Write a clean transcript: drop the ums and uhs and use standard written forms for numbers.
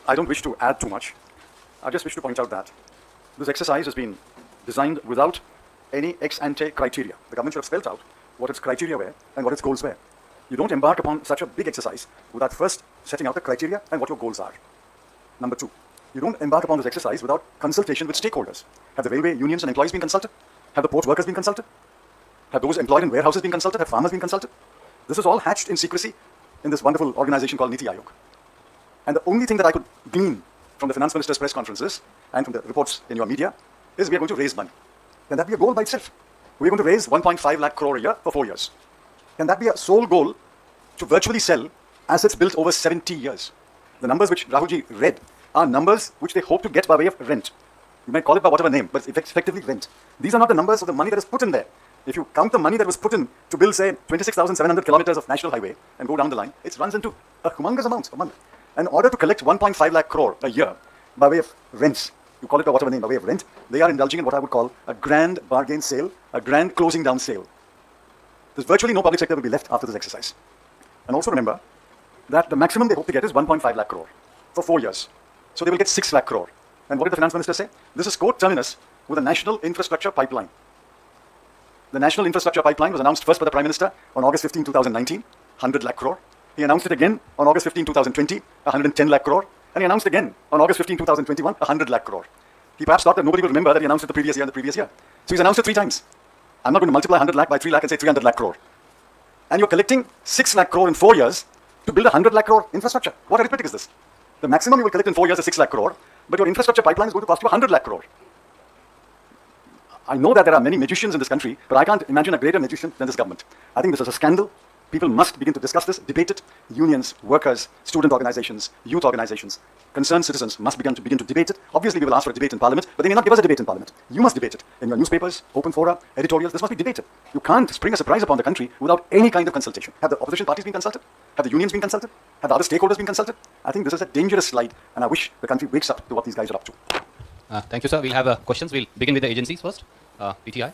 I don't wish to add too much. I just wish to point out that this exercise has been designed without any ex-ante criteria. The government should have spelled out what its criteria were and what its goals were. You don't embark upon such a big exercise without first setting out the criteria and what your goals are. Number two, you don't embark upon this exercise without consultation with stakeholders. Have the railway unions and employees been consulted? Have the port workers been consulted? Have those employed in warehouses been consulted? Have farmers been consulted? This is all hatched in secrecy in this wonderful organization called Niti Aayog. And the only thing that I could glean from the finance minister's press conferences and from the reports in your media is we are going to raise money. Can that be a goal by itself? We are going to raise 1.5 lakh crore a year for 4 years. Can that be a sole goal to virtually sell assets built over 70 years? The numbers which Rahulji read are numbers which they hope to get by way of rent. You might call it by whatever name, but it's effectively rent. These are not the numbers of the money that is put in there. If you count the money that was put in to build, say, 26,700 kilometers of national highway and go down the line, it runs into a humongous amount a month. In order to collect 1.5 lakh crore a year by way of rents, you call it by whatever name, by way of rent, they are indulging in what I would call a grand bargain sale, a grand closing down sale. There's virtually no public sector will be left after this exercise. And also remember that the maximum they hope to get is 1.5 lakh crore for 4 years. So they will get 6 lakh crore. And what did the finance minister say? This is co-terminus with a national infrastructure pipeline. The national infrastructure pipeline was announced first by the Prime Minister on August 15, 2019, 100 lakh crore. He announced it again on August 15, 2020, 110 lakh crore. And he announced again on August 15, 2021, 100 lakh crore. He perhaps thought that nobody will remember that he announced it the previous year and the previous year. So he's announced it 3 times. I'm not going to multiply 100 lakh by 3 lakh and say 300 lakh crore. And you're collecting 6 lakh crore in 4 years to build a 100 lakh crore infrastructure. What arithmetic is this? The maximum you will collect in 4 years is 6 lakh crore, but your infrastructure pipeline is going to cost you 100 lakh crore. I know that there are many magicians in this country, but I can't imagine a greater magician than this government. I think this is a scandal. People must begin to discuss this, debate it. Unions, workers, student organizations, youth organizations, concerned citizens must begin to debate it. Obviously, we will ask for a debate in Parliament, but they may not give us a debate in Parliament. You must debate it in your newspapers, open fora, editorials. This must be debated. You can't spring a surprise upon the country without any kind of consultation. Have the opposition parties been consulted? Have the unions been consulted? Have the other stakeholders been consulted? I think this is a dangerous slide, and I wish the country wakes up to what these guys are up to. Thank you, sir. We'll have questions. We'll begin with the agencies first. PTI.